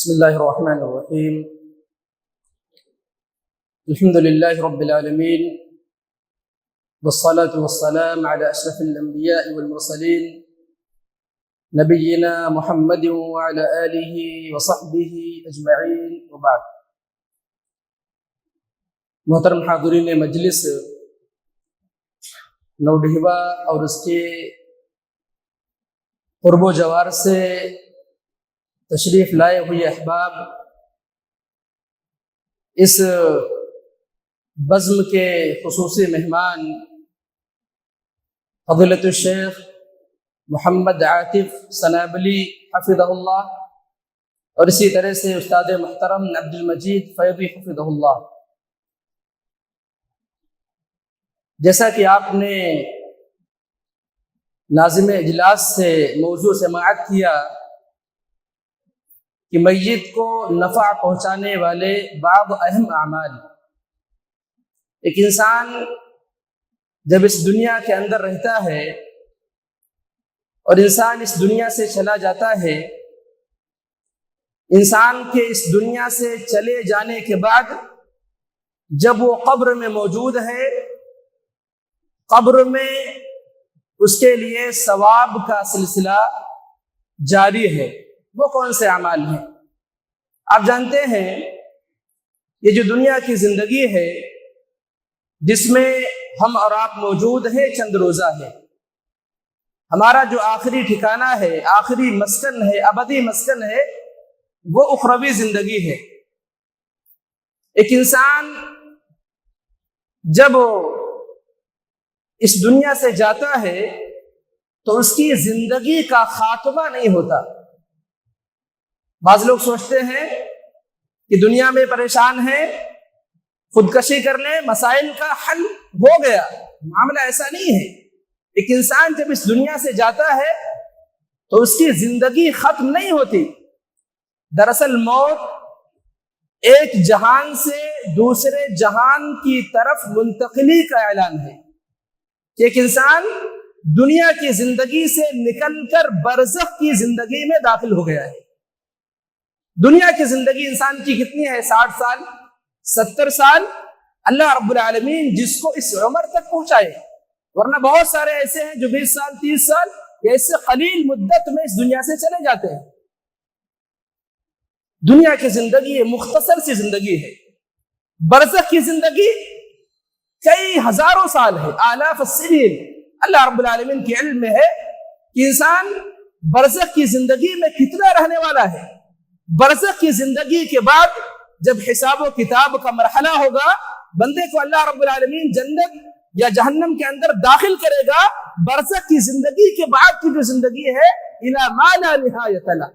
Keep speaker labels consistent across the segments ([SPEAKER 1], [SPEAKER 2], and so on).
[SPEAKER 1] بسم الله الرحمن الرحيم. الحمد لله رب العالمين، والصلاة والسلام على أشرف الأنبياء والمرسلين نبينا محمد وعلى آله وصحبه أجمعين، وبعد. محترم حاضرین مجلس، نوڈھیوا اور اس کے قرب و جوار سے تشریف لائے ہوئے احباب، اس بزم کے خصوصی مہمان فضیلت الشیخ محمد عاطف سنابلی حفظہ اللہ، اور اسی طرح سے استاد محترم عبد المجید فیضی حفظہ اللہ، جیسا کہ آپ نے ناظم اجلاس سے موضوع سماعت کیا کہ میت کو نفع پہنچانے والے بعض اہم اعمال. ایک انسان جب اس دنیا کے اندر رہتا ہے اور انسان اس دنیا سے چلا جاتا ہے، انسان کے اس دنیا سے چلے جانے کے بعد جب وہ قبر میں موجود ہے، قبر میں اس کے لیے ثواب کا سلسلہ جاری ہے. وہ کون سے اعمال ہیں؟ آپ جانتے ہیں یہ جو دنیا کی زندگی ہے جس میں ہم اور آپ موجود ہیں، چند روزہ ہے. ہمارا جو آخری ٹھکانہ ہے، آخری مسکن ہے، ابدی مسکن ہے، وہ اخروی زندگی ہے. ایک انسان جب اس دنیا سے جاتا ہے تو اس کی زندگی کا خاتمہ نہیں ہوتا. بعض لوگ سوچتے ہیں کہ دنیا میں پریشان ہیں، خودکشی کر لیں، مسائل کا حل ہو گیا. معاملہ ایسا نہیں ہے. ایک انسان جب اس دنیا سے جاتا ہے تو اس کی زندگی ختم نہیں ہوتی. دراصل موت ایک جہان سے دوسرے جہان کی طرف منتقلی کا اعلان ہے کہ ایک انسان دنیا کی زندگی سے نکل کر برزخ کی زندگی میں داخل ہو گیا ہے. دنیا کی زندگی انسان کی کتنی ہے؟ 60 سال، 70 سال. اللہ رب العالمین جس کو اس عمر تک پہنچائے، ورنہ بہت سارے ایسے ہیں جو 20 سال 30 سال ایسے قلیل مدت میں اس دنیا سے چلے جاتے ہیں. دنیا کی زندگی مختصر سی زندگی ہے. برزخ کی زندگی کئی ہزاروں سال ہے، آلاف السنین. اللہ رب العالمین کے علم میں ہے کہ انسان برزخ کی زندگی میں کتنا رہنے والا ہے. برزخ کی زندگی کے بعد جب حساب و کتاب کا مرحلہ ہوگا، بندے کو اللہ رب العالمین جنت یا جہنم کے اندر داخل کرے گا. برزخ کی زندگی کے بعد کی جو زندگی ہے، الی ما لا نہایت لہ،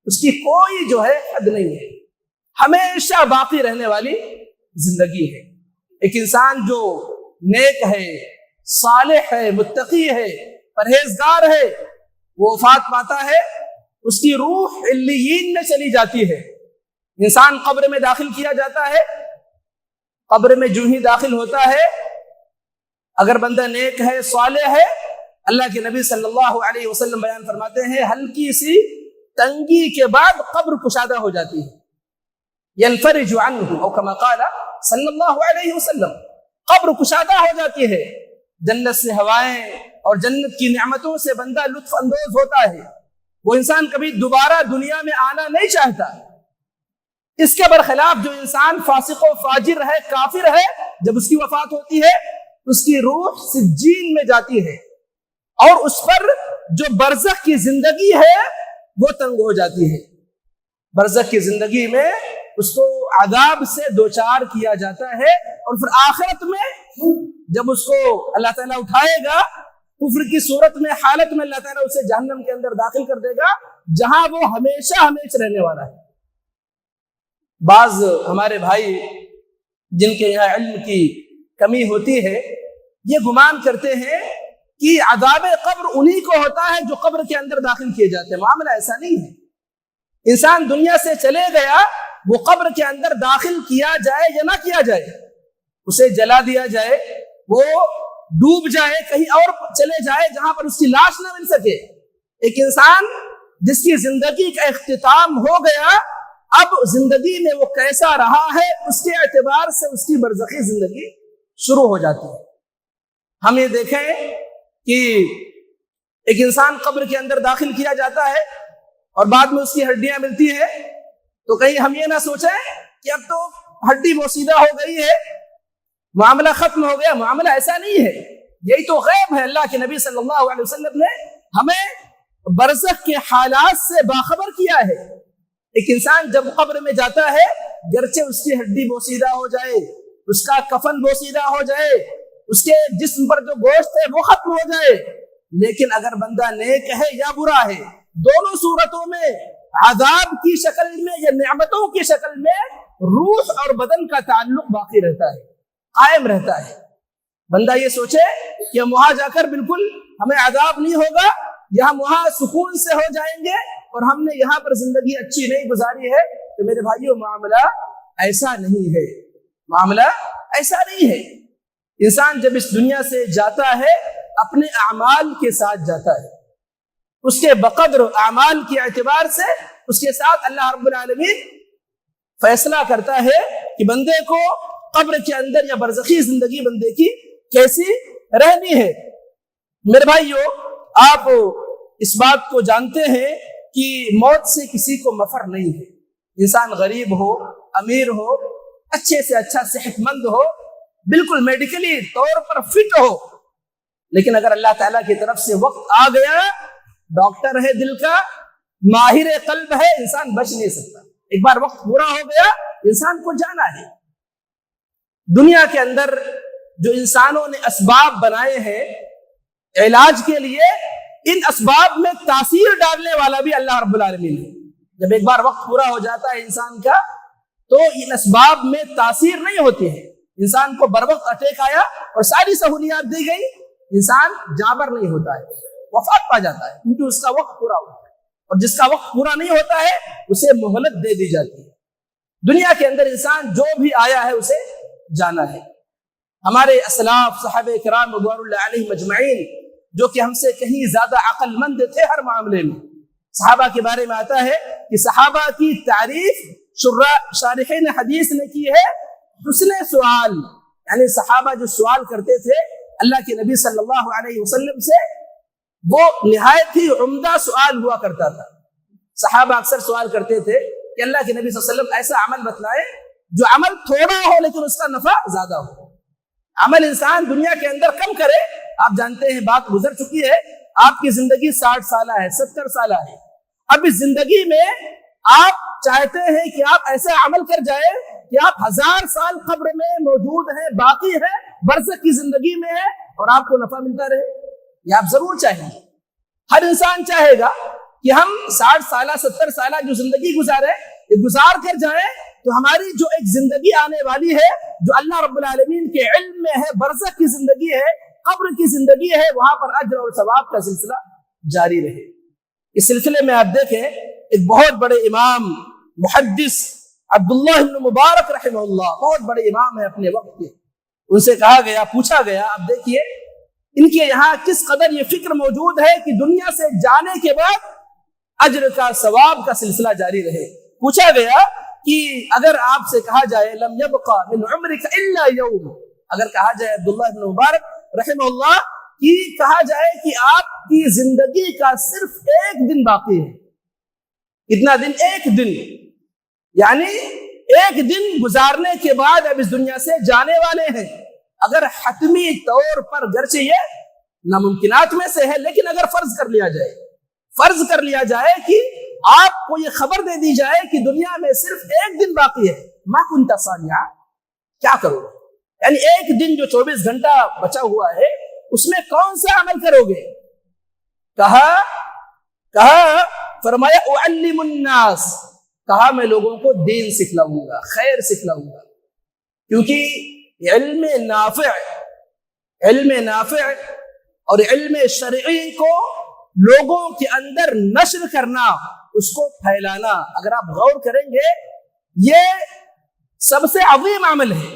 [SPEAKER 1] اس کی کوئی جو ہے حد نہیں ہے، ہمیشہ باقی رہنے والی زندگی ہے. ایک انسان جو نیک ہے، صالح ہے، متقی ہے، پرہیزگار ہے، وہ وفات پاتا ہے، اس کی روح علیین میں چلی جاتی ہے. انسان قبر میں داخل کیا جاتا ہے. قبر میں جو ہی داخل ہوتا ہے، اگر بندہ نیک ہے، صالح ہے، اللہ کے نبی صلی اللہ علیہ وسلم بیان فرماتے ہیں ہلکی سی تنگی کے بعد قبر کشادہ ہو جاتی ہے. ینفرج عنہ او کما قال صلی اللہ علیہ وسلم، قبر کشادہ ہو جاتی ہے. جنت سے ہوائیں اور جنت کی نعمتوں سے بندہ لطف اندوز ہوتا ہے. وہ انسان کبھی دوبارہ دنیا میں آنا نہیں چاہتا. اس کے برخلاف جو انسان فاسق و فاجر ہے، کافر ہے، جب اس کی وفات ہوتی ہے اس کی روح سجین میں جاتی ہے اور اس پر جو برزخ کی زندگی ہے وہ تنگ ہو جاتی ہے. برزخ کی زندگی میں اس کو عذاب سے دوچار کیا جاتا ہے، اور پھر آخرت میں جب اس کو اللہ تعالیٰ اٹھائے گا کفر کی صورت میں، حالت میں، اللہ تعالیٰ اسے جہنم کے اندر داخل کر دے گا جہاں وہ ہمیشہ ہمیشہ رہنے والا ہے. بعض ہمارے بھائی جن کے یہاں علم کی کمی ہوتی ہے، یہ گمان کرتے ہیں کہ عذاب قبر انہی کو ہوتا ہے جو قبر کے اندر داخل کیے جاتے ہیں. معاملہ ایسا نہیں ہے. انسان دنیا سے چلے گیا، وہ قبر کے اندر داخل کیا جائے یا نہ کیا جائے، اسے جلا دیا جائے، وہ ڈوب جائے، کہیں اور چلے جائے جہاں پر اس کی لاش نہ مل سکے، ایک انسان جس کی زندگی کا اختتام ہو گیا، اب زندگی میں وہ کیسا رہا ہے اس کے اعتبار سے اس کی برزخی زندگی شروع ہو جاتی ہے۔ ہم یہ دیکھیں کہ ایک انسان قبر کے اندر داخل کیا جاتا ہے اور بعد میں اس کی ہڈیاں ملتی ہیں، تو کہیں ہم یہ نہ سوچیں کہ اب تو ہڈی بوسیدہ ہو گئی ہے، معاملہ ختم ہو گیا۔ معاملہ ایسا نہیں ہے، یہی تو غیب ہے۔ اللہ کے نبی صلی اللہ علیہ وسلم نے ہمیں برزخ کے حالات سے باخبر کیا ہے۔ ایک انسان جب قبر میں جاتا ہے، گرچہ اس کی ہڈی بوسیدہ ہو جائے، اس کا کفن بوسیدہ ہو جائے، اس کے جسم پر جو گوشت ہے وہ ختم ہو جائے، لیکن اگر بندہ نیک ہے یا برا ہے، دونوں صورتوں میں عذاب کی شکل میں یا نعمتوں کی شکل میں روح اور بدن کا تعلق باقی رہتا ہے، قائم رہتا ہے۔ بندہ یہ سوچے کہ ہم وہاں جا کر بالکل ہمیں عذاب نہیں ہوگا، یا ہم وہاں سکون سے ہو جائیں گے اور ہم نے یہاں پر زندگی اچھی نہیں گزاری ہے، تو میرے بھائیوں معاملہ ایسا نہیں ہے، معاملہ ایسا نہیں ہے۔ انسان جب اس دنیا سے جاتا ہے اپنے اعمال کے ساتھ جاتا ہے، اس کے بقدر اعمال کے اعتبار سے اس کے ساتھ اللہ رب العالمین فیصلہ کرتا ہے کہ بندے کو قبر کے اندر یا برزخی زندگی بندے کی کیسی رہنی ہے۔ میرے بھائیو، آپ اس بات کو جانتے ہیں کہ موت سے کسی کو مفر نہیں ہے، انسان غریب ہو، امیر ہو، اچھے سے اچھا صحت مند ہو، بالکل میڈیکلی طور پر فٹ ہو، لیکن اگر اللہ تعالیٰ کی طرف سے وقت آ گیا، ڈاکٹر ہے دل کا، ماہر قلب ہے، انسان بچ نہیں سکتا۔ ایک بار وقت پورا ہو گیا، انسان کو جانا ہے۔ دنیا کے اندر جو انسانوں نے اسباب بنائے ہیں علاج کے لیے، ان اسباب میں تاثیر ڈالنے والا بھی اللہ رب العالمین ہے۔ جب ایک بار وقت پورا ہو جاتا ہے انسان کا، تو ان اسباب میں تاثیر نہیں ہوتی ہے۔ انسان کو بر وقت اٹیک آیا اور ساری سہولیات دی گئی، انسان جابر نہیں ہوتا ہے، وفات پا جاتا ہے، کیونکہ اس کا وقت پورا ہوتا ہے، اور جس کا وقت پورا نہیں ہوتا ہے اسے مہلت دے دی جاتی ہے۔ دنیا کے اندر انسان جو بھی آیا ہے اسے جانا ہے۔ ہمارے اسلاف صحابہ کرام رضوان اللہ علیہم اجمعین، جو کہ ہم سے کہیں زیادہ عقل مند تھے ہر معاملے میں، صحابہ کے بارے میں آتا ہے کہ صحابہ کی تعریف شارحین حدیث نے کی ہے حسن سوال، یعنی صحابہ جو سوال کرتے تھے اللہ کے نبی صلی اللہ علیہ وسلم سے، وہ نہایت ہی عمدہ سوال ہوا کرتا تھا۔ صحابہ اکثر سوال کرتے تھے کہ اللہ کے نبی صلی اللہ علیہ وسلم ایسا عمل بتلائے جو عمل تھوڑا ہو لیکن اس کا نفع زیادہ ہو۔ عمل انسان دنیا کے اندر کم کرے، آپ جانتے ہیں بات گزر چکی ہے، آپ کی زندگی 60 سالہ ہے، 70 سالہ ہے، اب اس زندگی میں آپ چاہتے ہیں کہ آپ ایسا عمل کر جائیں کہ آپ 1000 سال قبر میں موجود ہیں، باقی ہیں، برزخ کی زندگی میں ہیں، اور آپ کو نفع ملتا رہے، یہ آپ ضرور چاہیں گے۔ ہر انسان چاہے گا کہ ہم 60 سالہ 70 سالہ جو زندگی گزارے، یہ گزار کر جائیں تو ہماری جو ایک زندگی آنے والی ہے، جو اللہ رب العالمین کے علم میں ہے، برزخ کی زندگی ہے، قبر کی زندگی ہے، وہاں پر اجر اور ثواب کا سلسلہ جاری رہے۔ اس سلسلے میں آپ دیکھیں، ایک بہت بڑے امام محدث عبداللہ بن مبارک رحمہ اللہ، بہت بڑے امام ہیں اپنے وقت کے، ان سے کہا گیا، پوچھا گیا، آپ دیکھیے ان کے یہاں کس قدر یہ فکر موجود ہے کہ دنیا سے جانے کے بعد اجر کا ثواب کا سلسلہ جاری رہے۔ پوچھا گیا کہ اگر آپ سے کہا جائے لم یبقى من عمرک الا یوم، اگر کہا جائے عبداللہ بن مبارک رحمہ اللہ کہ کہا جائے کہ آپ کی زندگی کا صرف ایک دن باقی ہے، کتنا دن؟ ایک دن، یعنی ایک دن گزارنے کے بعد اب اس دنیا سے جانے والے ہیں۔ اگر حتمی طور پر، گرچہ یہ ناممکنات میں سے ہے، لیکن اگر فرض کر لیا جائے کہ آپ کو یہ خبر دے دی جائے کہ دنیا میں صرف ایک دن باقی ہے، ما کنت صانعا، کیا کرو گے؟ یعنی ایک دن جو 24 گھنٹہ بچا ہوا ہے اس میں کون سا عمل کرو گے؟ کہا فرمایا اعلم الناس، کہا میں لوگوں کو دین سکھلاؤں گا، خیر سکھلاؤں گا، کیونکہ علم نافع اور علم شرعی کو لوگوں کے اندر نشر کرنا، اس کو پھیلانا، اگر آپ غور کریں گے یہ سب سے عظیم عمل ہے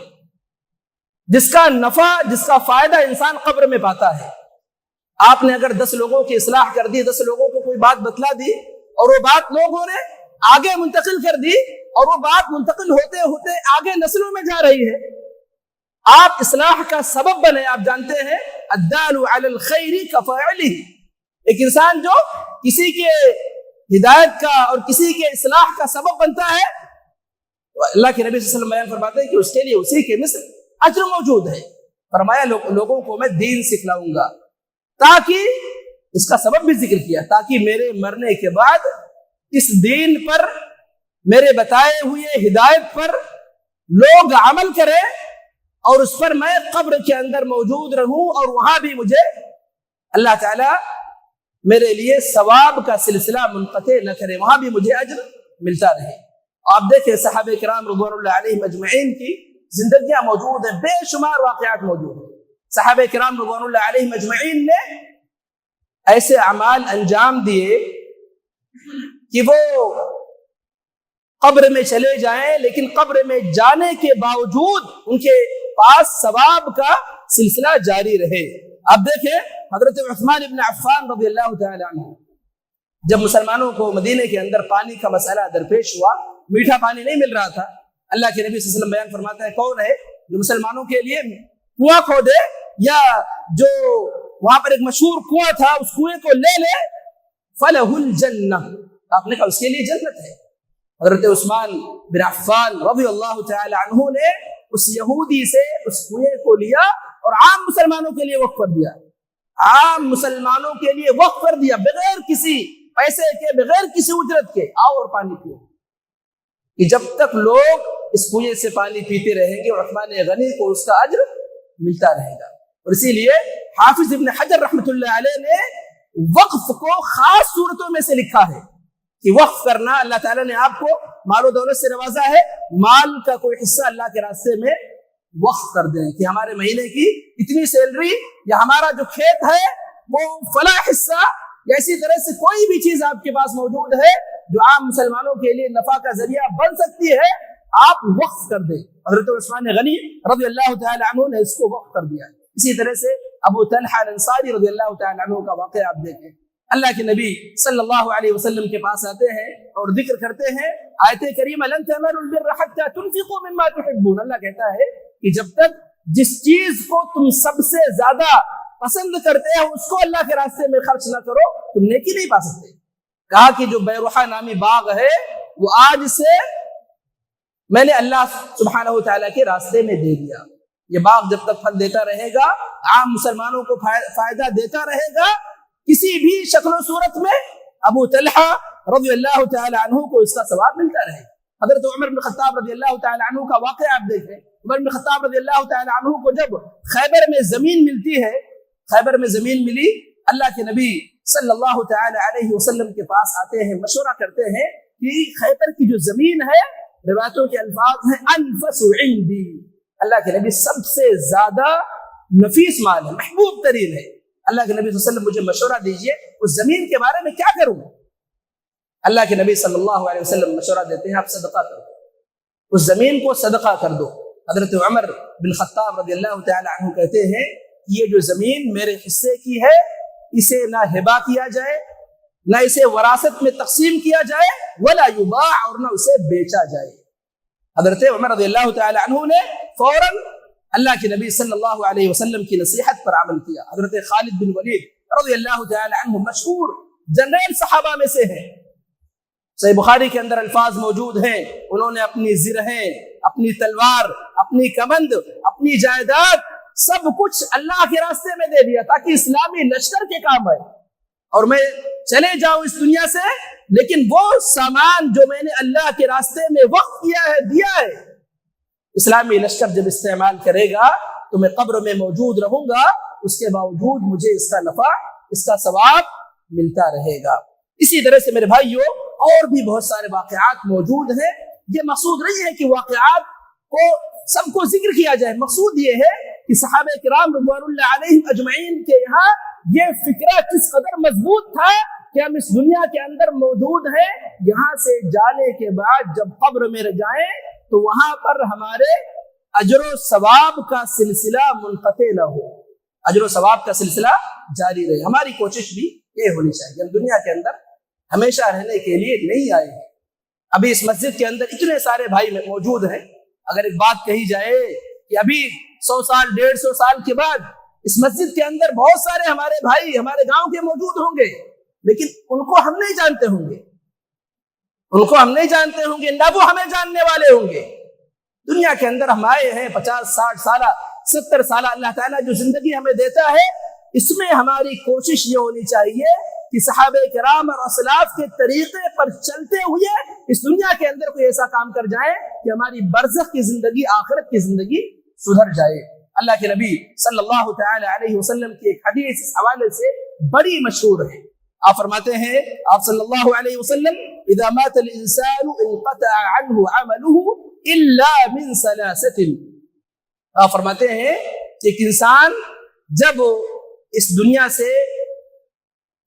[SPEAKER 1] جس کا نفع، جس کا فائدہ انسان قبر میں پاتا ہے۔ آپ نے اگر 10 لوگوں کی اصلاح کر دی، 10 لوگوں کو کوئی بات بتلا دی اور وہ بات لوگوں نے آگے منتقل کر دی اور وہ بات منتقل ہوتے ہوتے آگے نسلوں میں جا رہی ہے. آپ اصلاح کا سبب بنے. آپ جانتے ہیں الدال علی الخیر کفاعلہ، ایک انسان جو کسی کے ہدایت کا اور کسی کے اصلاح کا سبب بنتا ہے، اللہ کے نبی صلی اللہ علیہ وسلم بیان فرماتے ہیں کہ اس کے لیے اسی کے مثل اجر موجود ہے. فرمایا لوگوں کو میں دین سکھلاؤں گا، تاکہ اس کا سبب بھی ذکر کیا، تاکہ میرے مرنے کے بعد اس دین پر، میرے بتائے ہوئے ہدایت پر لوگ عمل کریں اور اس پر میں قبر کے اندر موجود رہوں اور وہاں بھی مجھے اللہ تعالیٰ میرے لیے ثواب کا سلسلہ منقطع نہ کرے، وہاں بھی مجھے اجر ملتا رہے. آپ دیکھیں صحابہ کرام رضوان اللہ علیہم اجمعین کی زندگیاں موجود ہیں، بے شمار واقعات موجود ہیں. صحابہ کرام رضوان اللہ علیہم اجمعین نے ایسے اعمال انجام دیے کہ وہ قبر میں چلے جائیں لیکن قبر میں جانے کے باوجود ان کے پاس ثواب کا سلسلہ جاری رہے. آپ دیکھیں حضرت عثمان ابن عفان رضی اللہ تعالی عنہ، جب مسلمانوں کو مدینے کے اندر پانی کا مسئلہ درپیش ہوا، میٹھا پانی نہیں مل رہا تھا، اللہ کے نبی صلی اللہ علیہ وسلم بیان فرماتا ہے کون ہے جو مسلمانوں کے لیے کنواں کھودے، یا جو وہاں پر ایک مشہور کنواں تھا اس کنویں کو لے لے، فلہ الجنہ، آپ نے کہا اس کے لیے جنت ہے. حضرت عثمان بن عفان رضی اللہ تعالی عنہ نے اس یہودی سے اس کنویں کو لیا اور عام مسلمانوں کے لیے وقف کر دیا، عام مسلمانوں کے لیے وقف کر دیا، بغیر کسی پیسے کے، بغیر کسی اجرت کے، آؤ اور پانی پیو. کہ جب تک لوگ اس کنویں سے پانی پیتے رہیں گے اور عثمان غنی کو اس کا اجر ملتا رہے گا. اور اسی لیے حافظ ابن حجر رحمۃ اللہ علیہ نے وقف کو خاص صورتوں میں سے لکھا ہے کہ وقف کرنا، اللہ تعالیٰ نے آپ کو مال و دولت سے نوازا ہے، مال کا کوئی حصہ اللہ کے راستے میں وقف کر دیں کہ ہمارے مہینے کی اتنی سیلری یا ہمارا جو کھیت ہے وہ فلاں حصہ، یا اسی طرح سے کوئی بھی چیز آپ کے پاس موجود ہے جو عام مسلمانوں کے لیے نفع کا ذریعہ بن سکتی ہے، آپ وقف کر دیں. حضرت عثمان غنی رضی اللہ تعالی عنہ نے اس کو وقف کر دیا. اسی طرح سے ابو طلحہ الانصاری رضی اللہ تعالی عنہ کا واقعہ آپ دیکھیں. اللہ کے نبی صلی اللہ علیہ وسلم کے پاس آتے ہیں اور ذکر کرتے ہیں آیت کریمہ لن تنالوا البر حتى تنفقوا مما تحبون. اللہ کہتا ہے کہ جب تک جس چیز کو تم سب سے زیادہ پسند کرتے ہیں اس کو اللہ کے راستے میں خرچ نہ کرو، تم نیکی نہیں پا سکتے. کہا کہ جو بیروحہ نامی باغ ہے وہ آج سے میں نے اللہ سبحانہ وتعالی کے راستے میں دے دیا. یہ باغ جب تک پھل دیتا رہے گا، عام مسلمانوں کو فائدہ دیتا رہے گا، کسی بھی شکل و صورت میں ابو طلحہ رضی اللہ تعالی عنہ کو اس کا ثواب ملتا رہے. حضرت عمر بن خطاب رضی اللہ تعالی عنہ کا واقعہ آپ دیکھیں. عمر بن خطاب رضی اللہ تعالی عنہ کو جب خیبر میں زمین ملتی ہے، خیبر میں زمین ملی، اللہ کے نبی صلی اللہ تعالی علیہ وسلم کے پاس آتے ہیں، مشورہ کرتے ہیں کہ خیبر کی جو زمین ہے، روایتوں کے الفاظ ہیں انفس عندی، اللہ کے نبی سب سے زیادہ نفیس مال ہے، محبوب ترین ہے. اللہ کے نبی صلی اللہ علیہ وسلم مجھے مشورہ دیجئے اس زمین کے بارے میں کیا کروں. اللہ کے نبی صلی اللہ علیہ وسلم مشورہ دیتے ہیں آپ صدقہ کر دو، اس زمین کو صدقہ کر دو. حضرت عمر بن خطاب رضی اللہ تعالی عنہ کہتے ہیں یہ جو زمین میرے حصے کی ہے، اسے نہ ہبا کیا جائے، نہ اسے وراثت میں تقسیم کیا جائے، ولا یباع، اور نہ اسے بیچا جائے. حضرت عمر رضی اللہ تعالی عنہ نے فوراً اللہ کے نبی صلی اللہ علیہ وسلم کی نصیحت پر عمل کیا. حضرت خالد بن ولید رضی اللہ تعالی عنہ مشہور جنرل صحابہ میں سے ہیں. صحیح بخاری کے اندر الفاظ موجود ہیں، انہوں نے اپنی زرہیں، اپنی تلوار، اپنی کمند، اپنی جائیداد، سب کچھ اللہ کے راستے میں دے دیا تاکہ اسلامی لشکر کے کام آئے اور میں چلے جاؤں اس دنیا سے، لیکن وہ سامان جو میں نے اللہ کے راستے میں وقف کیا ہے، دیا ہے، اسلامی لشکر جب استعمال کرے گا تو میں قبر میں موجود رہوں گا، اس کے باوجود مجھے اس کا نفع، اس کا ثواب ملتا رہے گا. اسی طرح سے میرے بھائیوں اور بھی بہت سارے واقعات موجود ہیں. یہ مقصود نہیں ہے کہ واقعات کو سب کو ذکر کیا جائے، مقصود یہ ہے کہ صحابہ کرام رضوان اللہ علیہم اجمعین کے یہاں یہ فکرہ کس قدر مضبوط تھا کہ ہم اس دنیا کے اندر موجود ہیں، یہاں سے جانے کے بعد جب قبر میں جائیں تو وہاں پر ہمارے اجر و ثواب کا سلسلہ منقطع نہ ہو، اجر و ثواب کا سلسلہ جاری رہے. ہماری کوشش بھی یہ ہونی چاہیے. ہم دنیا کے اندر ہمیشہ رہنے کے لیے نہیں آئے ہیں. ابھی اس مسجد کے اندر اتنے سارے بھائی موجود ہیں، اگر ایک بات کہی جائے کہ ابھی 100 سال 150 سال کے بعد اس مسجد کے اندر بہت سارے ہمارے بھائی ہمارے گاؤں کے موجود ہوں گے، لیکن ان کو ہم نہیں جانتے ہوں گے، ان کو ہم نہیں جانتے ہوں گے، نہ وہ ہمیں جاننے والے ہوں گے۔ دنیا کے اندر ہم آئے ہیں 50 60 سالہ 70 سالہ، اللہ تعالیٰ جو زندگی ہمیں دیتا ہے اس میں ہماری کوشش یہ ہونی چاہیے کہ صحابہ کرام اور اسلاف کے طریقے پر چلتے ہوئے اس دنیا کے اندر کوئی ایسا کام کر جائیں کہ ہماری برزخ کی زندگی، آخرت کی زندگی سدھر جائے۔ اللہ کے نبی صلی اللہ تعالی علیہ وسلم کی ایک حدیث اس حوالے سے بڑی مشہور ہے۔ آپ فرماتے ہیں، آپ صلی اللہ علیہ وسلم، اذا مات الانسان انقطع عنه عمله الا من ثلاثه۔ آپ فرماتے ہیں کہ ایک انسان جب اس دنیا سے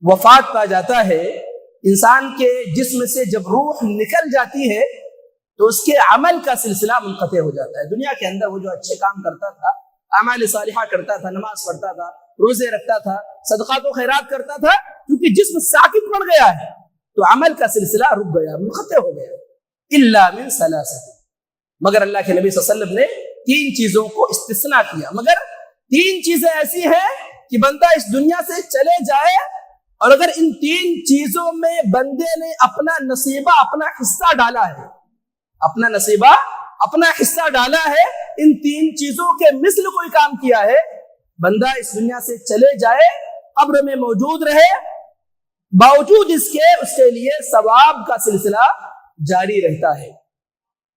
[SPEAKER 1] وفات پا جاتا ہے، انسان کے جسم سے جب روح نکل جاتی ہے تو اس کے عمل کا سلسلہ منقطع ہو جاتا ہے۔ دنیا کے اندر وہ جو اچھے کام کرتا تھا، اعمال صالحہ کرتا تھا، نماز پڑھتا تھا، روزے رکھتا تھا، صدقات و خیرات کرتا تھا، کیونکہ جسم ساکت پڑ گیا ہے تو عمل کا سلسلہ رک گیا، منقطع ہو گیا۔ الا من ثلاثه، مگر اللہ کے نبی صلی اللہ علیہ وسلم نے 3 چیزوں کو استثناء کیا۔ مگر 3 چیزیں ایسی ہیں کہ بندہ اس دنیا سے چلے جائے اور اگر ان 3 چیزوں میں بندے نے اپنا نصیبہ، اپنا حصہ ڈالا ہے، اپنا نصیبہ، اپنا حصہ ڈالا ہے، ان 3 چیزوں کے مثل کوئی کام کیا ہے، بندہ اس دنیا سے چلے جائے، قبر میں موجود رہے، باوجود اس کے لیے ثواب کا سلسلہ جاری رہتا ہے۔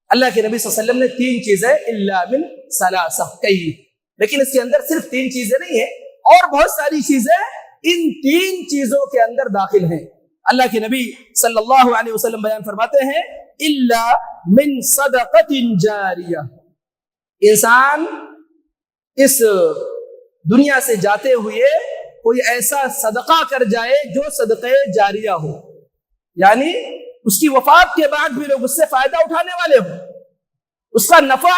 [SPEAKER 1] اللہ کے نبی صلی اللہ علیہ وسلم نے 3 چیزیں الا من ثلاثہ کہی، لیکن اس کے اندر صرف 3 چیزیں نہیں ہیں، اور بہت ساری چیزیں ان 3 چیزوں کے اندر داخل ہیں۔ اللہ کے نبی صلی اللہ علیہ وسلم بیان فرماتے ہیں، الا من صدقۃ جاریہ، انسان اس دنیا سے جاتے ہوئے کوئی ایسا صدقہ کر جائے جو صدقہ جاریہ ہو، یعنی اس کی وفات کے بعد بھی لوگ اس سے فائدہ اٹھانے والے ہوں، اس کا نفع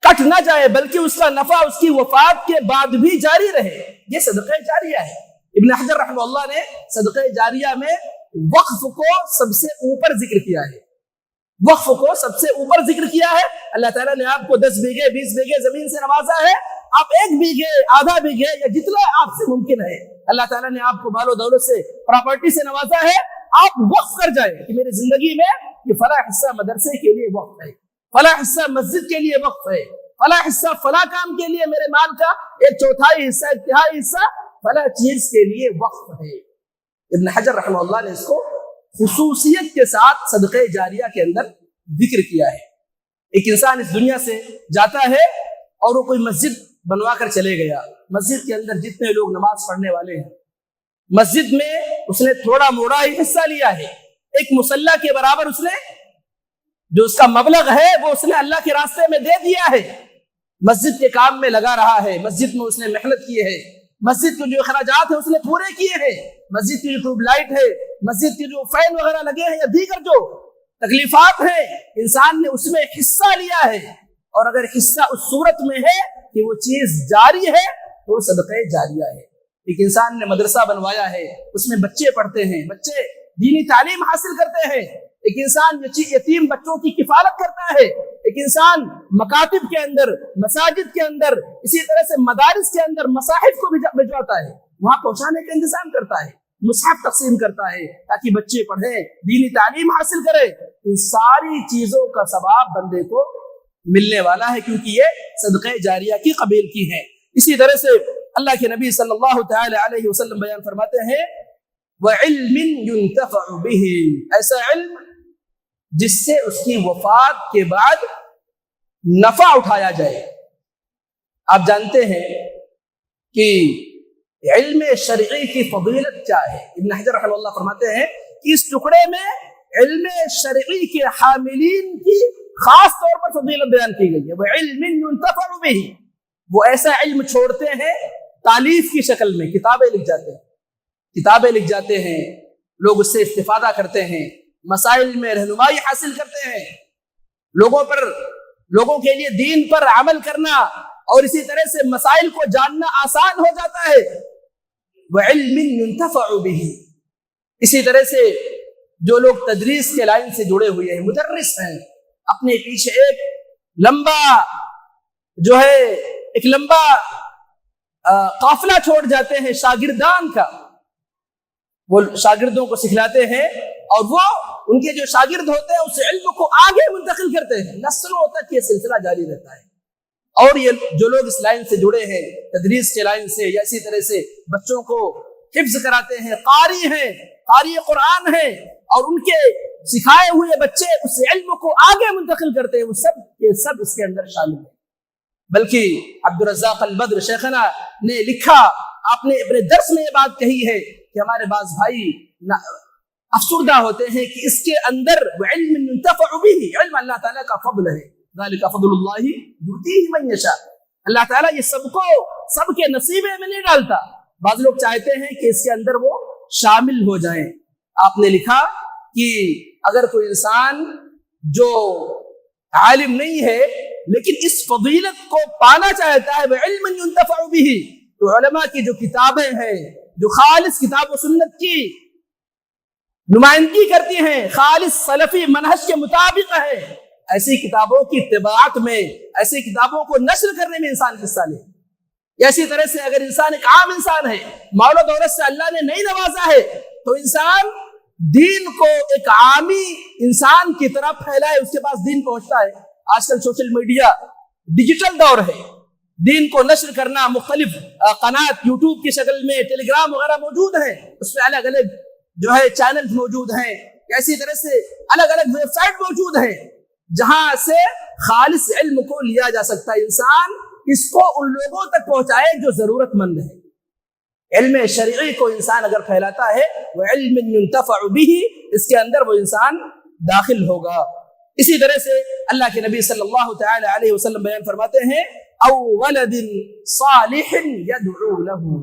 [SPEAKER 1] کٹ نہ جائے بلکہ اس کا نفع اس کی وفات کے بعد بھی جاری رہے، یہ صدقہ جاریہ ہے۔ ابن حجر رحمہ اللہ نے صدقہ جاریہ میں وقف کو سب سے اوپر ذکر کیا ہے، وقف کو سب سے اوپر ذکر کیا ہے۔ اللہ تعالیٰ نے آپ کو 10 بیگھے 20 بیگھے زمین سے نوازا ہے، آپ 1 بیگھے آدھا بیگھے یا جتنا آپ سے ممکن ہے، اللہ تعالیٰ نے آپ کو مال و دولت سے، پراپرٹی سے نوازا ہے، آپ وقف کر جائیں کہ میری زندگی میں یہ فلاں حصہ مدرسے کے لیے وقف ہے، فلاں حصہ مسجد کے لیے وقف ہے، فلاں حصہ فلاں کام کے لیے، میرے مال کا 1/4 حصہ 1/3 حصہ فلاں چیز کے لیے وقف ہے۔ ابن حجر رحمہ اللہ نے اس کو خصوصیت کے ساتھ صدقہ جاریہ کے اندر ذکر کیا ہے۔ ایک انسان اس دنیا سے جاتا ہے اور وہ کوئی مسجد بنوا کر چلے گیا، مسجد کے اندر جتنے لوگ نماز پڑھنے والے ہیں، مسجد میں اس نے تھوڑا موڑا ہی حصہ لیا ہے، ایک مصلی کے برابر اس نے جو اس کا مبلغ ہے وہ اس نے اللہ کے راستے میں دے دیا ہے، مسجد کے کام میں لگا رہا ہے، مسجد میں اس نے محنت کی ہے، مسجد کے جو اخراجات ہیں اس نے پورے کیے ہیں، مسجد کی جو ٹیوب لائٹ ہے، مسجد کے جو فین وغیرہ لگے ہیں یا دیگر جو تکلیفات ہیں، انسان نے اس میں حصہ لیا ہے، اور اگر حصہ اس صورت میں ہے کہ وہ چیز جاری ہے تو وہ صدقہ جاریہ ہے۔ ایک انسان نے مدرسہ بنوایا ہے، اس میں بچے پڑھتے ہیں، بچے دینی تعلیم حاصل کرتے ہیں، ایک انسان یتیم بچوں کی کفالت کرتا ہے، ایک انسان مکاتب کے اندر، مساجد کے اندر، اسی طرح سے مدارس کے اندر مصاحف کو بھجواتا ہے، وہاں پہنچانے کا انتظام کرتا ہے، مصحف تقسیم کرتا ہے تاکہ بچے پڑھیں، دینی تعلیم حاصل کریں، ان ساری چیزوں کا ثواب بندے کو ملنے والا ہے، کیونکہ یہ صدقہ جاریہ کی قبیل کی ہے۔ اسی طرح سے اللہ کے نبی صلی اللہ تعالی علیہ وسلم بیان فرماتے ہیں، وَعِلْمٍ يُنْتَفَعُ بِهِ، ایسا علم جس سے اس کی وفات کے بعد نفع اٹھایا جائے۔ آپ جانتے ہیں کہ علم شرعی کی فضیلت کیا ہے۔ ابن حجر رحمہ اللہ فرماتے ہیں کہ اس ٹکڑے میں علم شرعی کے حاملین کی خاص طور پر فضیلت بیان کی گئی ہے۔ وَعِلْمٍ يُنْتَفَعُ بِهِ، وہ ایسا علم چھوڑتے ہیں تالیف کی شکل میں، کتابیں لکھ جاتے ہیں، کتابیں لکھ جاتے ہیں، لوگ اس سے استفادہ کرتے ہیں، مسائل میں رہنمائی حاصل کرتے ہیں، لوگوں کے لیے دین پر عمل کرنا اور اسی طرح سے مسائل کو جاننا آسان ہو جاتا ہے۔ وَعِلْمٍ يُنْتَفَعُ بِهِ، اسی طرح سے جو لوگ تدریس کے لائن سے جڑے ہوئے ہیں، مدرس ہیں، اپنے پیچھے ایک لمبا جو ہے ایک لمبا قافلہ چھوڑ جاتے ہیں شاگردان کا، وہ شاگردوں کو سکھلاتے ہیں اور وہ ان کے جو شاگرد ہوتے ہیں اس علم کو آگے منتقل کرتے ہیں، نسلوں تک یہ سلسلہ جاری رہتا ہے۔ اور یہ جو لوگ اس لائن سے جڑے ہیں تدریس کے لائن سے، یا اسی طرح سے بچوں کو حفظ کراتے ہیں، قاری ہیں، قاری قرآن ہیں، اور ان کے سکھائے ہوئے بچے اس علم کو آگے منتقل کرتے ہیں، وہ سب کے سب اس کے اندر شامل ہیں۔ بلکہ عبدالرزاق البدر شیخنا نے لکھا، آپ نے اپنے درس میں یہ بات کہی ہے کہ ہمارے بعض بھائی افسردہ ہوتے ہیں کہ اس کے اندر علم ينتفع به، علم اللہ تعالیٰ کا فضل ہے، ذالک فضل اللہ یؤتیہ من یشاء، اللہ تعالیٰ یہ سب کو سب کے نصیبے میں نہیں ڈالتا، بعض لوگ چاہتے ہیں کہ اس کے اندر وہ شامل ہو جائیں۔ آپ نے لکھا کہ اگر کوئی انسان جو عالم نہیں ہے لیکن اس فضیلت کو پانا چاہتا ہے، وعلم ينتفع به، تو علماء کی جو کتابیں ہیں جو خالص کتاب و سنت کی نمائندگی کرتی ہیں، خالص سلفی منہج کے مطابق ہے، ایسی کتابوں کی اتباعت میں، ایسی کتابوں کو نشر کرنے میں انسان حصہ لے۔ اسی طرح سے اگر انسان ایک عام انسان ہے، مال و دولت سے اللہ نے نہیں نوازا ہے، تو انسان دین کو ایک عامی انسان کی طرف پھیلائے، اس کے پاس دین پہنچتا ہے۔ آج کل سوشل میڈیا ڈیجیٹل دور ہے، دین کو نشر کرنا، مختلف قنات یوٹیوب کی شکل میں، ٹیلی گرام وغیرہ موجود ہیں، اس میں الگ الگ جو ہے چینل موجود ہیں، اسی طرح سے الگ الگ ویب سائٹ موجود ہیں جہاں سے خالص علم کو لیا جا سکتا ہے۔ انسان اس کو ان لوگوں تک پہنچائے جو ضرورت مند ہے۔ علم شرعی کو انسان اگر پھیلاتا ہے، وہ علم ينتفع به، اس کے اندر وہ انسان داخل ہوگا۔ اسی طرح سے اللہ کے نبی صلی اللہ تعالی علیہ وسلم بیان فرماتے ہیں، او ولد صالح يدعو له،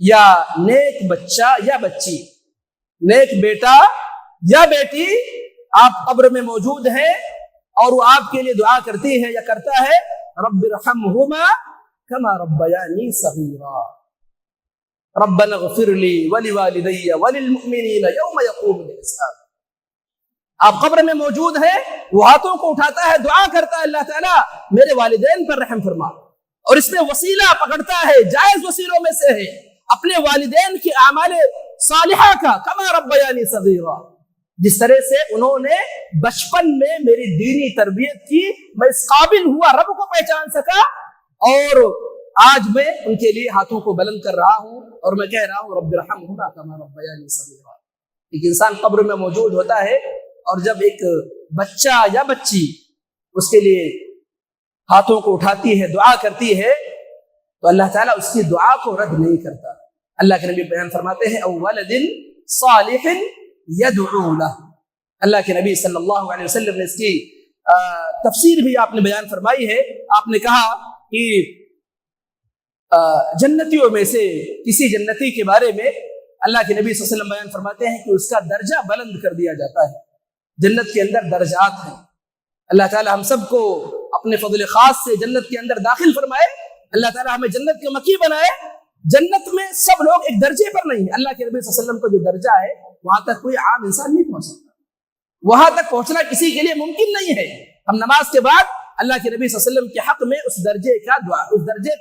[SPEAKER 1] یا نیک بچہ یا بچی، نیک بیٹا یا بیٹی آپ قبر میں موجود ہیں اور وہ آپ کے لیے دعا کرتی ہے یا کرتا ہے، رب ارحمہما کما ربیانی صغیرا، ربنا اغفر لی ولوالدی وللمؤمنین یوم یقوم الحساب۔ آپ قبر میں موجود ہیں، وہ ہاتھوں کو اٹھاتا ہے، دعا کرتا ہے، اللہ تعالیٰ میرے والدین پر رحم فرما، اور اس میں وسیلہ پکڑتا ہے، جائز وسیلوں میں سے ہے اپنے والدین کی اعمال صالحہ کا، کما ربیانی صغیرا، جس طرح سے انہوں نے بچپن میں میری دینی تربیت کی، میں اس قابل ہوا، رب کو پہچان سکا، اور آج میں ان کے لیے ہاتھوں کو بلند کر رہا ہوں اور میں کہہ رہا ہوں رب ارحمہما کما ربیانی صغیرا۔ ایک انسان قبر میں موجود ہوتا ہے اور جب ایک بچہ یا بچی اس کے لیے ہاتھوں کو اٹھاتی ہے، دعا کرتی ہے، تو اللہ تعالیٰ اس کی دعا کو رد نہیں کرتا۔ اللہ کے نبی بیان فرماتے ہیں، او ولد صالح یدعو لہ، اللہ کے نبی صلی اللہ علیہ وسلم نے اس کی تفسیر بھی آپ نے بیان فرمائی ہے۔ آپ نے کہا کہ جنتیوں میں سے کسی جنتی کے بارے میں اللہ کے نبی صلی اللہ علیہ وسلم بیان فرماتے ہیں کہ اس کا درجہ بلند کر دیا جاتا ہے۔ جنت کے اندر درجات ہیں، اللہ تعالی ہم سب کو اپنے فضل خاص سے جنت کے اندر داخل فرمائے، اللہ تعالی ہمیں جنت کے مکی بنائے۔ جنت میں سب لوگ ایک درجے پر نہیں، اللہ کے نبی صلی اللہ علیہ وسلم کا جو درجہ ہے وہاں تک کوئی عام انسان نہیں پہنچ سکتا، وہاں تک پہنچنا کسی کے لیے ممکن نہیں ہے۔ ہم نماز کے بعد اللہ کے نبی صلی اللہ علیہ وسلم کے حق میں اس درجے کا دعا، اس درجے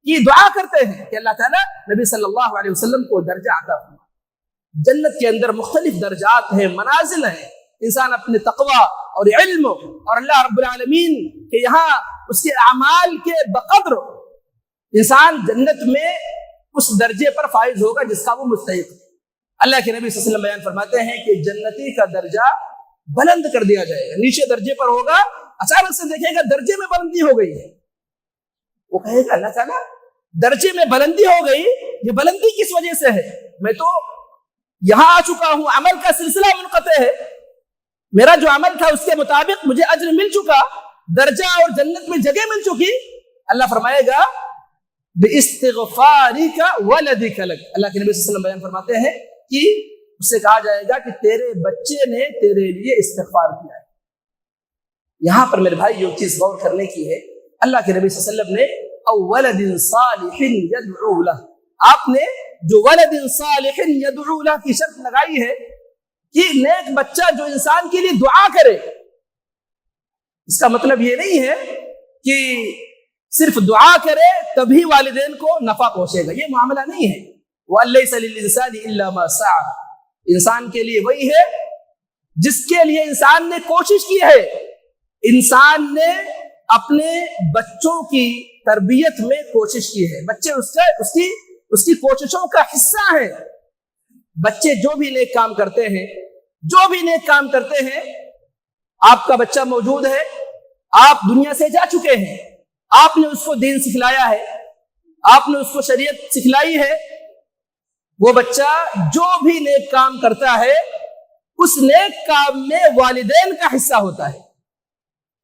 [SPEAKER 1] کی دعا کرتے ہیں کہ اللہ تعالیٰ نبی صلی اللہ علیہ وسلم کو درجہ عطا فرمائے۔ جنت کے اندر مختلف درجات ہیں، منازل ہیں، انسان اپنے تقوی اور علم اور اللہ رب العالمین کے یہاں اس کے اعمال کے بقدر انسان جنت میں اس درجے پر فائز ہوگا جس کا وہ مستحق ہے۔ اللہ کے نبی صلی اللہ علیہ وسلم بیان فرماتے ہیں کہ جنتی کا درجہ بلند کر دیا جائے گا، نیچے درجے پر ہوگا، اچانک سے دیکھے گا درجے میں بلندی ہو گئی ہے، وہ کہے گا اللہ تعالیٰ درجے میں بلندی ہو گئی، یہ بلندی کس وجہ سے ہے؟ میں تو یہاں آ چکا ہوں، عمل کا سلسلہ منقطع ہے، میرا جو عمل تھا اس کے مطابق مجھے اجر مل چکا، درجہ اور جنت میں جگہ مل چکی۔ اللہ فرمائے گا بِإِسْتِغْفَارِكَ وَلَدِكَ لَكَ، اللہ کے نبی صلی اللہ علیہ وسلم بیان فرماتے ہیں کہ اس سے کہا جائے گا کہ تیرے بچے نے تیرے لیے استغفار کیا ہے۔ یہاں پر میرے بھائی یہ چیز غور کرنے کی ہے، اللہ کے نبی صلی اللہ علیہ وسلم نے او ولد صالح یدعو لہ، آپ نے جو ولد صالح یدعو لہ کی شرط لگائی ہے، کہ نیک بچہ جو انسان کے لیے دعا کرے، اس کا مطلب یہ نہیں ہے کہ صرف دعا کرے تبھی والدین کو نفع پہنچے گا، یہ معاملہ نہیں ہے۔ وَلَيْسَ لِلْإِنسَانِ إِلَّا مَا سَعَى، انسان کے لیے وہی ہے جس کے لیے انسان نے کوشش کی ہے۔ انسان نے اپنے بچوں کی تربیت میں کوشش کی ہے، بچے اس کی کوششوں کا حصہ ہیں۔ بچے جو بھی نیک کام کرتے ہیں، آپ کا بچہ موجود ہے، آپ دنیا سے جا چکے ہیں، آپ نے اس کو دین سکھلایا ہے، آپ نے اس کو شریعت سکھلائی ہے، وہ بچہ جو بھی نیک کام کرتا ہے اس نیک کام میں والدین کا حصہ ہوتا ہے،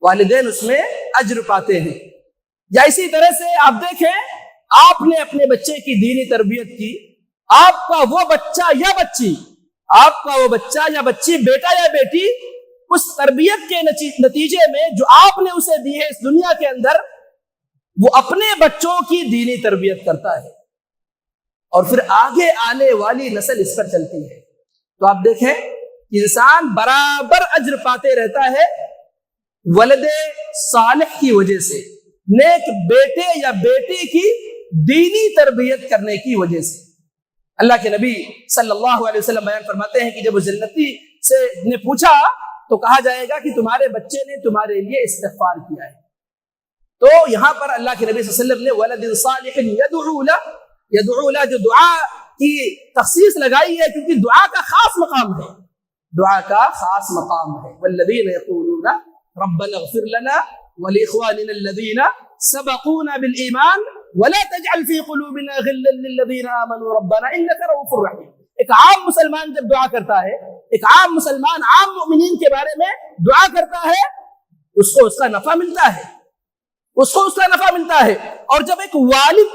[SPEAKER 1] والدین اس میں اجر پاتے ہیں۔ یا اسی طرح سے آپ دیکھیں، آپ نے اپنے بچے کی دینی تربیت کی، آپ کا وہ بچہ یا بچی، بیٹا یا بیٹی، اس تربیت کے نتیجے میں جو آپ نے اسے دی ہے اس دنیا کے اندر، وہ اپنے بچوں کی دینی تربیت کرتا ہے، اور پھر آگے آنے والی نسل اس پر چلتی ہے۔ تو آپ دیکھیں، انسان برابر اجر پاتے رہتا ہے ولد صالح کی وجہ سے، نیک بیٹے یا بیٹی کی دینی تربیت کرنے کی وجہ سے۔ اللہ کے نبی صلی اللہ علیہ وسلم بیان فرماتے ہیں کہ جب اس جنتی سے نے پوچھا تو کہا جائے گا کہ تمہارے بچے نے تمہارے لیے استغفار کیا ہے۔ تو یہاں پر اللہ کے نبی صلی اللہ علیہ وسلم نے ولد صالح یدعو لہ جو دعا کی تخصیص لگائی ہے، کیونکہ دعا کا خاص مقام ہے، والذین یقولون ربنا اغفر لنا ولاخواننا الذین سبقونا بالایمان ولا تجعل في قلوبنا غلا للذین آمنوا ربنا انک رؤوف رحیم۔ ایک عام مسلمان جب دعا کرتا ہے، ایک عام مسلمان عام مومنین کے بارے میں دعا کرتا ہے، اس کو اس کا نفع ملتا ہے، اور جب ایک والد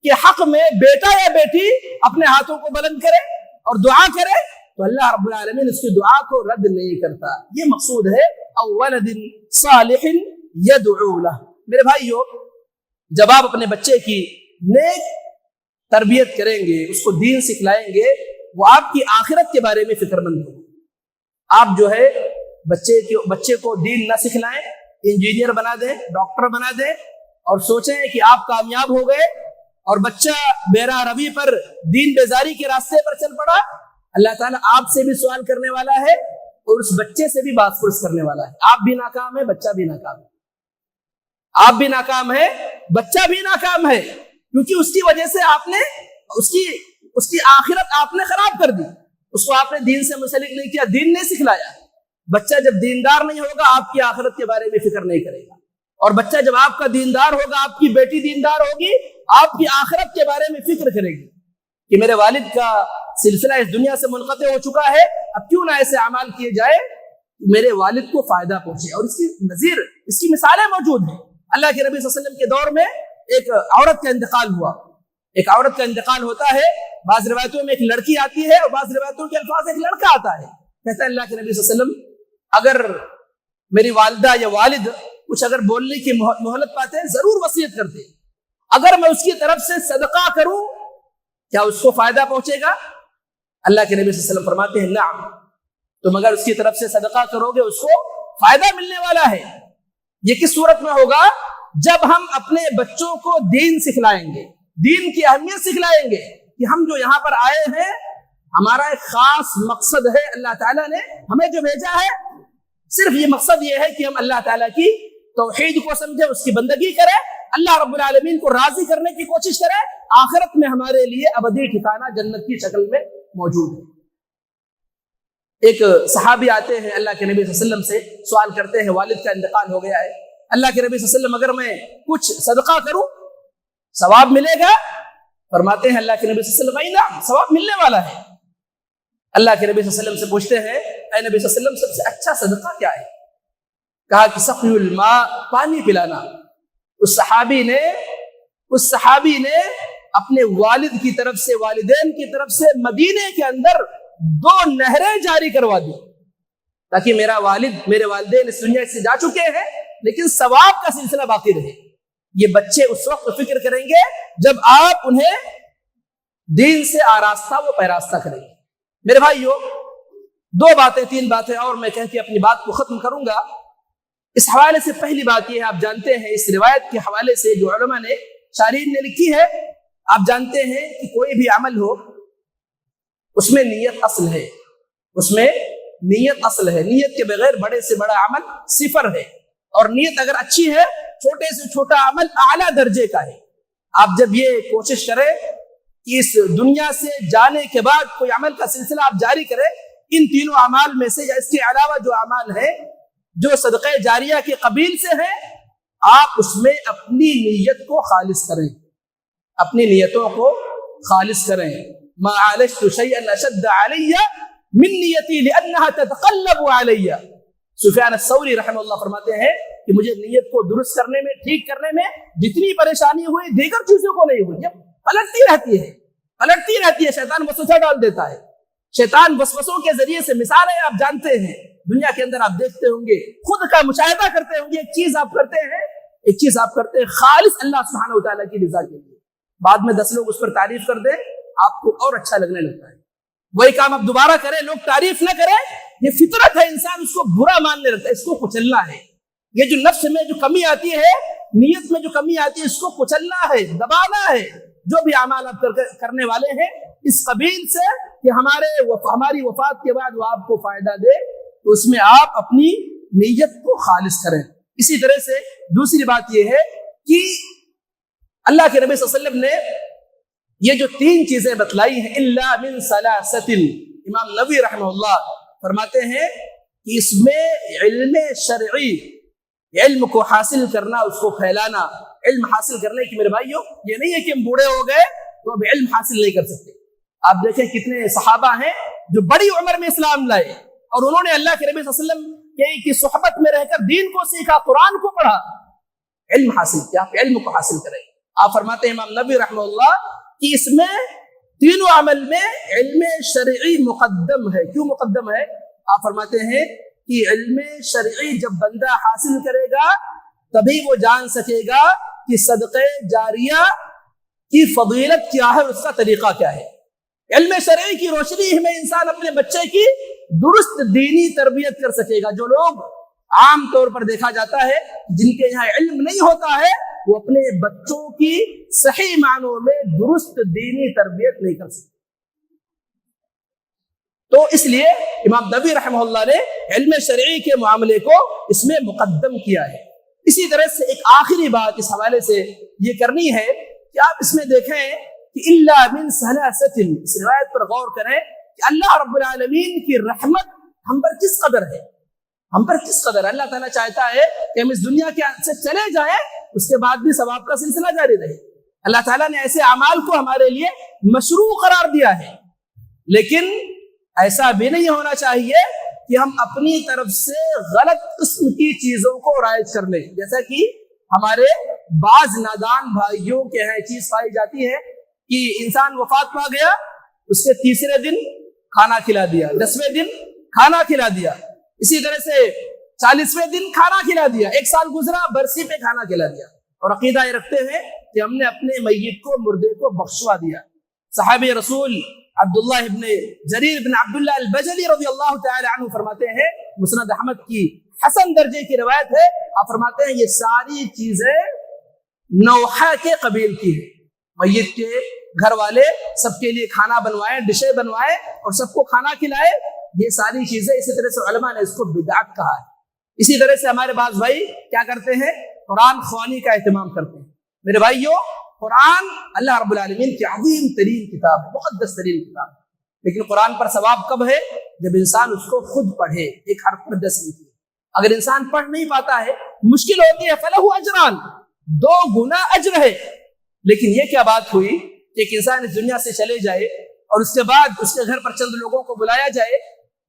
[SPEAKER 1] کے حق میں بیٹا یا بیٹی اپنے ہاتھوں کو بلند کرے اور دعا کرے تو اللہ رب العالمین اس کی دعا کو رد نہیں کرتا۔ یہ مقصود ہے اولد صالح یدعو لہ۔ میرے بھائیو، جب آپ اپنے بچے کی نیک تربیت کریں گے، اس کو دین سکھلائیں گے، وہ آپ کی آخرت کے بارے میں فکر مند ہو۔ آپ جو ہے بچے کو دین نہ سکھلائیں، انجینئر بنا دیں، ڈاکٹر بنا دیں، اور سوچیں کہ آپ کامیاب ہو گئے اور بچہ بیراہ روی پر دین بیزاری کے راستے پر چل پڑا، اللہ تعالیٰ آپ سے بھی سوال کرنے والا ہے اور اس بچے سے بھی بات پرس کرنے والا ہے۔ آپ بھی ناکام ہے، بچہ بھی ناکام ہے، آپ بھی ناکام ہے، بچہ بھی ناکام ہے، کیونکہ اس کی وجہ سے آپ نے اس کی آخرت آپ نے خراب کر دی، اس کو آپ نے دین سے منسلک نہیں کیا، دین نہیں سکھلایا۔ بچہ جب دیندار نہیں ہوگا آپ کی آخرت کے بارے میں فکر نہیں کرے گا، اور بچہ جب آپ کا دیندار ہوگا، آپ کی بیٹی دیندار ہوگی، آپ کی آخرت کے بارے میں فکر کرے گی کہ میرے والد کا سلسلہ اس دنیا سے منقطع ہو چکا ہے، اب کیوں نہ ایسے اعمال کیے جائے میرے والد کو فائدہ پہنچے۔ اور اس کی نظیر، اس کی مثالیں موجود ہیں۔ اللہ کے نبی صلی اللہ علیہ وسلم کے دور میں ایک عورت کا انتقال ہوا، ایک عورت کا انتقال ہوتا ہے، بعض روایتوں میں ایک لڑکی آتی ہے اور بعض روایتوں کے الفاظ ایک لڑکا آتا ہے۔ کہتا ہے اللہ کے نبی صلی اللہ علیہ وسلم، اگر میری والدہ یا والد کچھ اگر بولنے کی مہلت پاتے ہیں ضرور وصیت کرتے، اگر میں اس کی طرف سے صدقہ کروں کیا اس کو فائدہ پہنچے گا؟ اللہ کے نبی صلی اللہ علیہ وسلم فرماتے ہیں نعم، تم اگر اس کی طرف سے صدقہ کرو گے اس کو فائدہ ملنے والا ہے۔ یہ کس صورت میں ہوگا؟ جب ہم اپنے بچوں کو دین سکھلائیں گے، دین کی اہمیت سکھلائیں گے کہ ہم جو یہاں پر آئے ہیں ہمارا ایک خاص مقصد ہے، اللہ تعالیٰ نے ہمیں جو بھیجا ہے صرف یہ مقصد یہ ہے کہ ہم اللہ تعالیٰ کی توحید کو سمجھیں، اس کی بندگی کریں، اللہ رب العالمین کو راضی کرنے کی کوشش کریں، آخرت میں ہمارے لیے ابدی ٹھکانہ جنت کی شکل میں موجود ہے۔ ایک صحابی آتے ہیں اللہ کے نبی صلی اللہ علیہ وسلم سے، سوال کرتے ہیں والد کا انتقال ہو گیا ہے، اللہ کے نبی صلی اللہ علیہ وسلم اگر میں کچھ صدقہ کروں ثواب ملے گا؟ فرماتے ہیں اللہ کے نبی صلی اللہ علیہ وسلم ثواب ملنے والا ہے۔ اللہ کے نبی صلی اللہ علیہ وسلم سے پوچھتے ہیں اے نبی صلی اللہ علیہ وسلم سب سے اچھا صدقہ کیا ہے؟ کہا کہ سقی الماء، پانی پلانا۔ اس صحابی نے اپنے والد کی طرف سے، والدین کی طرف سے مدینے کے اندر 2 نہریں جاری کروا دی تاکہ میرے والدین اس دنیا سے جا چکے ہیں لیکن ثواب کا سلسلہ باقی رہے۔ یہ بچے اس وقت فکر کریں گے جب آپ انہیں دین سے آراستہ و پیراستہ کریں گے۔ میرے بھائیو، دو باتیں تین باتیں اور میں کہہ کے اپنی بات کو ختم کروں گا۔ اس حوالے سے پہلی بات یہ ہے، آپ جانتے ہیں اس روایت کے حوالے سے جو علماء نے شارحین نے لکھی ہے، آپ جانتے ہیں کہ کوئی بھی عمل ہو اس میں نیت اصل ہے، اس میں نیت اصل ہے، نیت کے بغیر بڑے سے بڑا عمل صفر ہے، اور نیت اگر اچھی ہے چھوٹے سے چھوٹا عمل اعلیٰ درجے کا ہے۔ آپ جب یہ کوشش کریں کہ اس دنیا سے جانے کے بعد کوئی عمل کا سلسلہ آپ جاری کریں، ان تینوں اعمال میں سے یا اس کے علاوہ جو اعمال ہیں جو صدقہ جاریہ کے قبیل سے ہیں، آپ اس میں اپنی نیت کو خالص کریں، اپنی نیتوں کو خالص کریں۔ ما عالجت شيئا اشد علي من نیتی لانها تتقلب علی۔ سفیان الثوری رحمہ اللہ فرماتے ہیں کہ مجھے نیت کو درست کرنے میں، ٹھیک کرنے میں جتنی پریشانی ہوئی دیگر چیزوں کو نہیں ہوئی۔ جب پلٹتی رہتی ہے شیطان وسوسہ ڈال دیتا ہے، شیطان وسوسوں کے ذریعے سے مثالیں آپ جانتے ہیں دنیا کے اندر، آپ دیکھتے ہوں گے، خود کا مشاہدہ کرتے ہوں گے، ایک چیز آپ کرتے ہیں خالص اللہ سبحانہ وتعالیٰ کی رضا کے لیے، بعد میں 10 لوگ اس پر تعریف کر دیں، آپ کو اور اچھا لگنے لگتا ہے۔ وہی کام آپ دوبارہ کریں، لوگ تعریف نہ کریں، یہ فطرت ہے، انسان اس کو برا ماننے لگتا ہے، اس کو کچلنا ہے۔ یہ جو نفس میں جو کمی آتی ہے، نیت میں جو کمی آتی ہے، اس کو کچلنا ہے، دبانا ہے۔ جو بھی اعمال آپ کرنے والے ہیں اس قبیل سے کہ ہماری وفات کے بعد وہ آپ کو فائدہ دے، تو اس میں آپ اپنی نیت کو خالص کریں۔ اسی طرح سے دوسری بات یہ ہے کہ اللہ کے نبی صلی اللہ علیہ وسلم نے یہ جو 3 چیزیں بتلائی ہیں، الا من ثلاثۃ، امام نووی رحمہ اللہ فرماتے ہیں کہ اس میں علم شرعی، علم کو حاصل کرنا، اس کو پھیلانا، علم حاصل کرنے کی، میرے بھائیوں یہ نہیں ہے کہ ہم بوڑھے ہو گئے تو اب علم حاصل نہیں کر سکتے۔ آپ دیکھیں کتنے صحابہ ہیں جو بڑی عمر میں اسلام لائے اور انہوں نے اللہ کے نبی صلی اللہ علیہ وسلم کی صحبت میں رہ کر دین کو سیکھا، قرآن کو پڑھا، علم حاصل کیا، علم کو حاصل کریں۔ آپ فرماتے ہیں امام نووی رحمہ اللہ کہ اس میں تینوں عمل میں علم شرعی مقدم ہے۔ کیوں مقدم ہے؟ آپ فرماتے ہیں کہ علم شرعی جب بندہ حاصل کرے گا تبھی وہ جان سکے گا کہ صدقہ جاریہ کی فضیلت کیا ہے، اس کا طریقہ کیا ہے۔ علم شرعی کی روشنی میں انسان اپنے بچے کی درست دینی تربیت کر سکے گا۔ جو لوگ عام طور پر دیکھا جاتا ہے جن کے یہاں علم نہیں ہوتا ہے، وہ اپنے بچوں کی صحیح معنوں میں درست دینی تربیت نہیں کر سکتے۔ تو اس لیے امام نووی رحمہ اللہ نے علم شرعی کے معاملے کو اس میں مقدم کیا ہے۔ اسی طرح سے ایک آخری بات اس حوالے سے یہ کرنی ہے کہ آپ اس میں دیکھیں کہ الا من ثلاثۃ، اس روایت پر غور کریں کہ اللہ رب العالمین کی رحمت ہم پر کس قدر ہے، ہم پر کس قدر۔ اللہ تعالیٰ چاہتا ہے کہ ہم اس دنیا کے سے چلے جائیں، اس کے بعد بھی ثواب کا سلسلہ جاری رہے۔ اللہ تعالیٰ نے ایسے اعمال کو ہمارے لیے مشروع قرار دیا ہے، لیکن ایسا بھی نہیں ہونا چاہیے کہ ہم اپنی طرف سے غلط قسم کی چیزوں کو رائج کر لیں۔ جیسا کہ ہمارے بعض نادان بھائیوں کے یہاں چیز پائی جاتی ہے کہ انسان وفات پا گیا، اس کے 3 دن کھانا کھلا دیا، 10ویں دن کھانا کھلا دیا، اسی طرح سے 40ویں دن کھانا کھلا دیا، 1 سال گزرا برسی پہ کھانا کھلا دیا، اور عقیدہ یہ رکھتے ہیں کہ ہم نے اپنے میت کو، مردے کو بخشوا دیا۔ صحابی رسول عبداللہ ابن جریر بن عبداللہ البجلی رضی اللہ تعالی عنہ فرماتے ہیں، مسند احمد کی حسن درجے کی روایت ہے، آپ فرماتے ہیں یہ ساری چیزیں نوحہ کے قبیل کی ہے۔ میت کے گھر والے سب کے لیے کھانا بنوائے، ڈشیں بنوائے اور سب کو کھانا کھلائے، یہ ساری چیزیں، اسی طرح سے علماء نے اس کو بدعت کہا ہے۔ اسی طرح سے ہمارے بعض بھائی کیا کرتے ہیں، قرآن خوانی کا اہتمام کرتے ہیں۔ میرے بھائیوں، قرآن اللہ رب العالمین کی عظیم ترین کتاب ہے، مقدس ترین کتاب ہے، لیکن قرآن پر ثواب کب ہے؟ جب انسان اس کو خود پڑھے، ایک حرف پر 10 نیکی۔ اگر انسان پڑھ نہیں پاتا ہے، مشکل ہوتی ہے، فلہ اجران، 2 گنا اجر ہے۔ لیکن یہ کیا بات ہوئی کہ ایک انسان اس دنیا سے چلے جائے اور اس کے بعد اس کے گھر پر چند لوگوں کو بلایا جائے،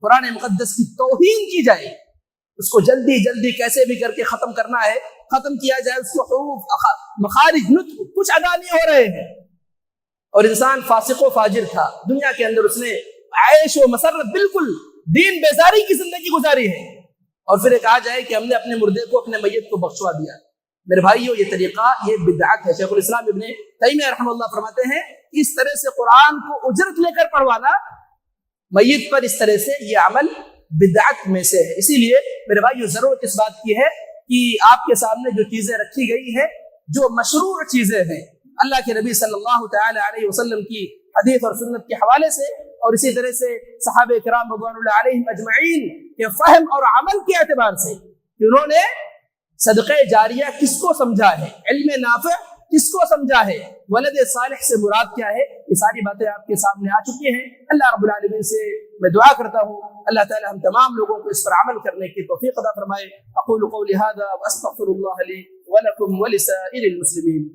[SPEAKER 1] قرآن مقدس کی توہین کی جائے، اس کو جلدی جلدی کیسے بھی کر کے ختم کرنا ہے، ختم کیا جائے، اس کے حروف، مخارج، نطق کچھ ادا نہیں ہو رہے ہیں، اور انسان فاسق و فاجر تھا، دنیا کے اندر اس نے عیش و مسرت، بالکل دین بیزاری کی زندگی گزاری ہے، اور پھر کہا جائے کہ ہم نے اپنے مردے کو، اپنے میت کو بخشوا دیا۔ میرے بھائیوں، یہ طریقہ، یہ بدعت ہے۔ شیخ الاسلام ابن تیمیہ رحمہ اللہ فرماتے ہیں اس طرح سے قرآن کو اجرت لے کر پڑھوانا، میت پر اس طرح سے یہ عمل بدعت میں سے ہے۔ اسی لیے میرے بھائیو ضرورت اس بات کی ہے کہ آپ کے سامنے جو چیزیں رکھی گئی ہیں، جو مشروع چیزیں ہیں، اللہ کے نبی صلی اللہ تعالی علیہ وسلم کی حدیث اور سنت کے حوالے سے، اور اسی طرح سے صحابہ کرام رضوان اللہ علیہم اجمعین کے فہم اور عمل کے اعتبار سے کہ انہوں نے صدقہ جاریہ کس کو سمجھا ہے، علم نافع کس کو سمجھا ہے، ولد صالح سے مراد کیا ہے، یہ ساری باتیں آپ کے سامنے آ چکی ہیں۔ اللہ رب العالمین سے میں دعا کرتا ہوں اللہ تعالی ہم تمام لوگوں کو اس پر عمل کرنے کی توفیق عطا فرمائے۔ اقول قولی ھذا واستغفر اللہ لی ولکم ولسائر المسلمین۔